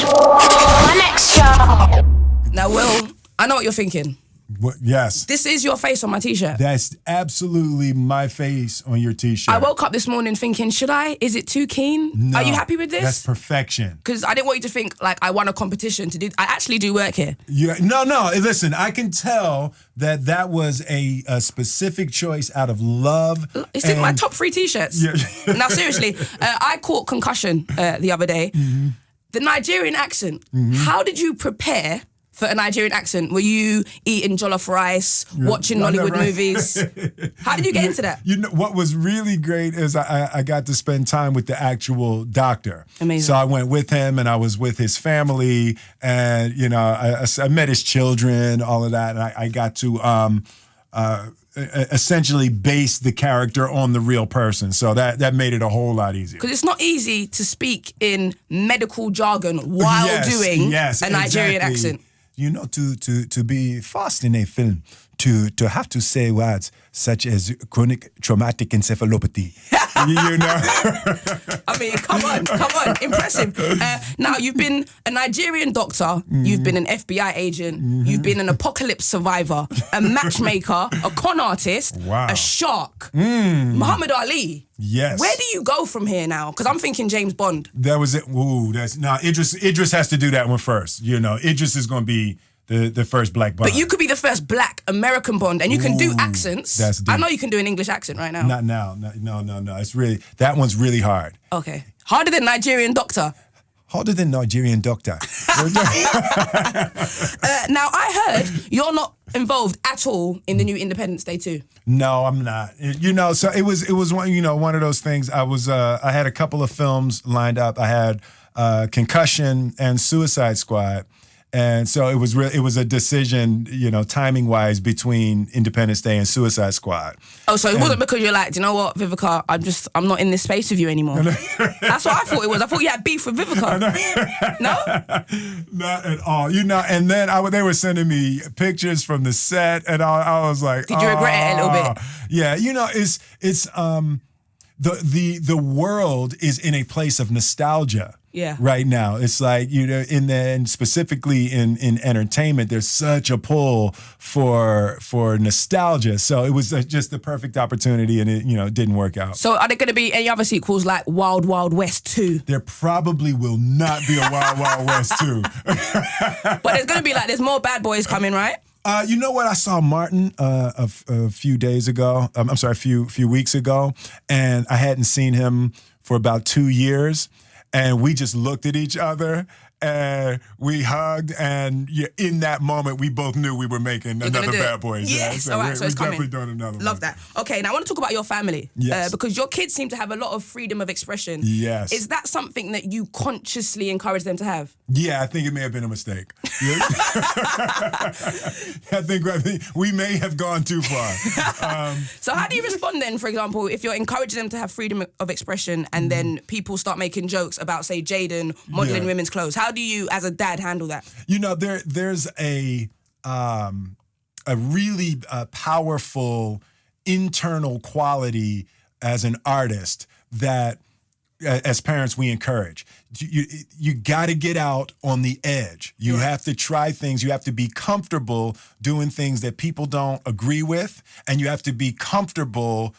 My next show. Now, Will, I know what you're thinking. What, yes. This is your face on my t-shirt. That's absolutely my face on your t-shirt. I woke up this morning thinking, should I? Is it too keen? No, Are you happy with this? That's perfection. Because I didn't want you to think like I won a competition to do. I actually do work here. No. Listen, I can tell that was a specific choice out of love. It's in my top 3 t-shirts. Yeah. Now, seriously, I caught concussion the other day. Mm-hmm. The Nigerian accent. How did you prepare for a Nigerian accent? Were you eating jollof rice, watching Nollywood movies? How did you get into that? You know, what was really great is I got to spend time with the actual doctor. Amazing. So I went with him and I was with his family and, you know, I met his children, all of that. And I got to essentially base the character on the real person. So that made it a whole lot easier. Because it's not easy to speak in medical jargon while doing a Nigerian accent. You know, to be fast in a film, to have to say words such as chronic traumatic encephalopathy. You know? I mean, come on, impressive. Now, you've been a Nigerian doctor, you've been an FBI agent, you've been an apocalypse survivor, a matchmaker, a con artist, a shark, Muhammad Ali. Yes. Where do you go from here now? Because I'm thinking James Bond. That was it. Ooh, Idris has to do that one first. You know, Idris is going to be the first black Bond. But you could be the first black American Bond, and you can do accents. That's deep. I know you can do an English accent right now. Not now. No. It's really, that one's really hard. Okay. Harder than Nigerian doctor. Harder than Nigerian doctor. Now, I heard you're not involved at all in the new Independence Day 2. No, I'm not. You know, so it was one of those things. I had a couple of films lined up. I had Concussion and Suicide Squad. And so it was a decision, you know, timing wise between Independence Day and Suicide Squad. Oh, so it wasn't because you're like, do you know what, Vivica, I'm not in this space with you anymore. That's what I thought it was. I thought you had beef with Vivica. No? Not at all. You know, and then they were sending me pictures from the set, and I was like, did you regret it a little bit? Yeah, you know, it's the world is in a place of nostalgia. Yeah. Right now, it's like, you know, and specifically in entertainment, there's such a pull for nostalgia. So it was just the perfect opportunity, and it didn't work out. So are there going to be any other sequels like Wild Wild West 2? There probably will not be a Wild Wild West 2. But there's going to be there's more Bad Boys coming, right? You know what? I saw Martin a few days ago. A few weeks ago, and I hadn't seen him for about 2 years. And we just looked at each other and we hugged, and in that moment, we both knew we were making another Bad Boys. Yes, yeah. all right, so we're it's coming. Definitely doing another one. Love that. Okay, now I want to talk about your family. Yes. Because your kids seem to have a lot of freedom of expression. Yes. Is that something that you consciously encourage them to have? Yeah, I think it may have been a mistake. I think we may have gone too far. So how do you respond then, for example, if you're encouraging them to have freedom of expression and then people start making jokes about, say, Jaden modeling women's clothes? How do you, as a dad, handle that? You know, there's a really powerful internal quality as an artist that, as parents, we encourage. You got to get out on the edge. You have to try things. You have to be comfortable doing things that people don't agree with, and you have to be comfortable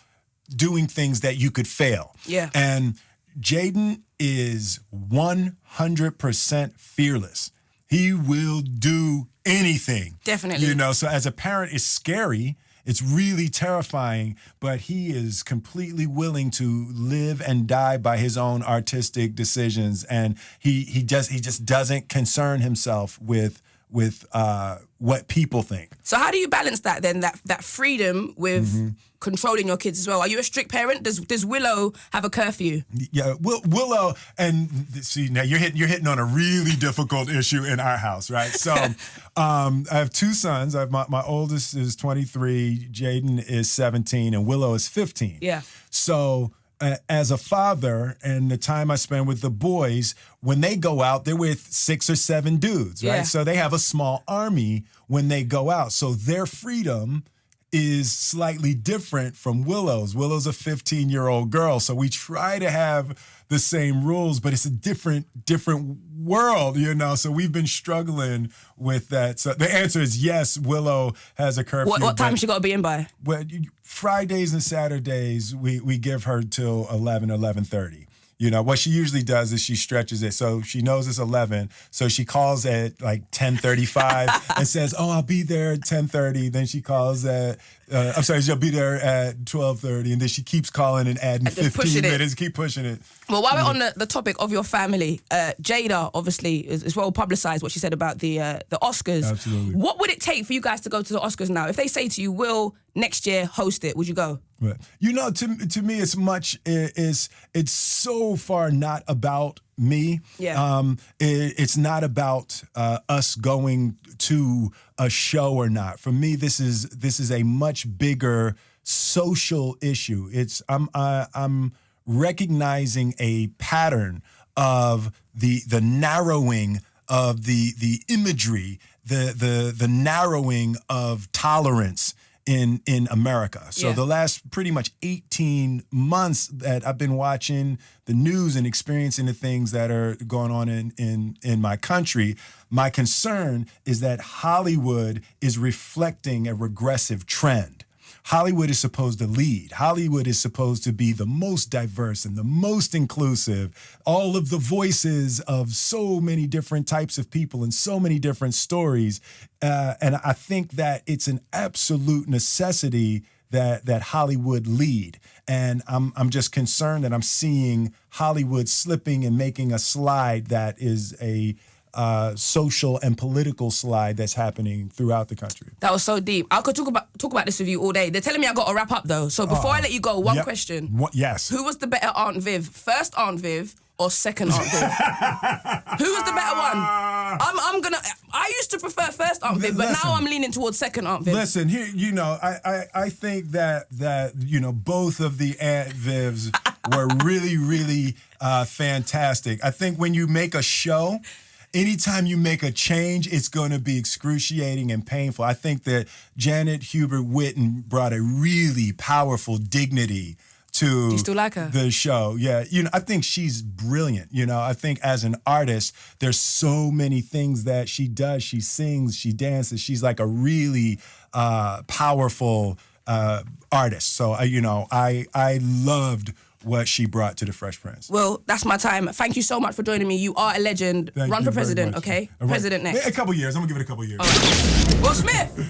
doing things that you could fail. Yeah. And Jaden is 100% fearless. He will do anything. Definitely. You know, so as a parent, it's scary. It's really terrifying, but he is completely willing to live and die by his own artistic decisions, and he just doesn't concern himself with what people think. So how do you balance that then, that freedom with controlling your kids as well? Are you a strict parent? Does Willow have a curfew? Yeah, Willow, and see, now you're hitting on a really difficult issue in our house, right? So I have 2 sons. I have my oldest is 23, Jaden is 17, and Willow is 15. Yeah. So as a father, and the time I spend with the boys, when they go out, they're with 6 or 7 dudes, right? Yeah. So they have a small army when they go out. So their freedom is slightly different from Willow's. Willow's a 15-year-old girl, so we try to have the same rules, but it's a different world, you know. So we've been struggling with that. So the answer is yes. Willow has a curfew. What time she got to be in by? Well, Fridays and Saturdays we give her till 11:30. You know, what she usually does is she stretches it. So she knows it's 11. So she calls at like 10:35 and says, oh, I'll be there at 10:30. Then she calls at, she'll be there at 12:30. And then she keeps calling and adding 15 minutes, keep pushing it. Well, while we're on the topic of your family, Jada obviously is well publicized what she said about the Oscars. Absolutely. What would it take for you guys to go to the Oscars now? If they say to you, will next year host it, would you go? Right. You know, to me, it's so far not about me. Yeah. It's not about us going to a show or not. For me, this is a much bigger social issue. I'm recognizing a pattern of the narrowing of the imagery, the narrowing of tolerance in America. So the last pretty much 18 months that I've been watching the news and experiencing the things that are going on in my country, my concern is that Hollywood is reflecting a regressive trend. Hollywood is supposed to lead. Hollywood is supposed to be the most diverse and the most inclusive. All of the voices of so many different types of people and so many different stories. And I think that it's an absolute necessity that Hollywood lead. And I'm just concerned that I'm seeing Hollywood slipping and making a slide that is a social and political slide that's happening throughout the country. That was so deep. I could talk about this with you all day. They're telling me I got to wrap up though. So before I let you go, one question. Yes. Who was the better Aunt Viv? First Aunt Viv or second Aunt Viv? Who was the better one? I used to prefer first Aunt Viv, but now I'm leaning towards second Aunt Viv. Listen, here, you know, I think that you know, both of the Aunt Vivs were really, really fantastic. I think when you make a show, anytime you make a change, it's going to be excruciating and painful. I think that Janet Hubert Whitten brought a really powerful dignity to Do you still like her? The show. Yeah, you know, I think she's brilliant. You know, I think as an artist, there's so many things that she does. She sings, she dances. She's like a really powerful artist. So, I loved what she brought to the Fresh Prince. Well, that's my time. Thank you so much for joining me. You are a legend. Thank Run you for president, very much. okay? Right. President next. A couple years. I'm going to give it a couple years. All right. Will Smith!